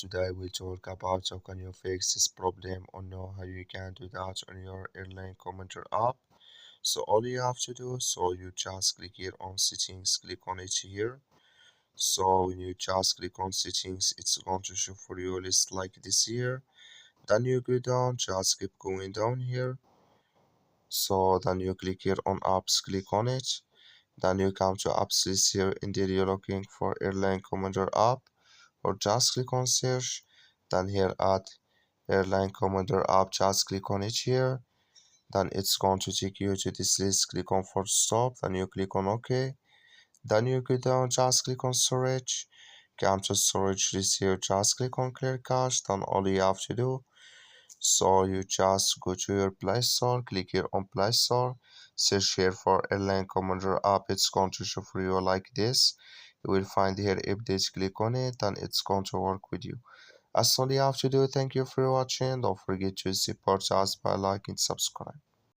Today we talk about how can you fix this problem or know how you can do that on your airline commenter app. So all you have to do, so you just click here on settings, click on it here. So when you just click on settings, it's going to show for you a list like this here. Then you go down, just keep going down here. So then you click here on apps, click on it. Then you come to apps list here. Indeed, you're looking for airline commander app, or just click on search. Then here at Airline Commander app, just click on it here. Then it's going to take you to this list. Click on for stop. Then you click on OK. Then you go down, just click on storage. Come to storage list here. Just click on clear cache. Then all you have to do. So you just go to your Play Store. Click here on Play Store. Search here for Airline Commander app. It's going to show for you like this. You will find here update. Click on it, and it's going to work with you. That's all you have to do. Thank you for watching. Don't forget to support us by liking and subscribe.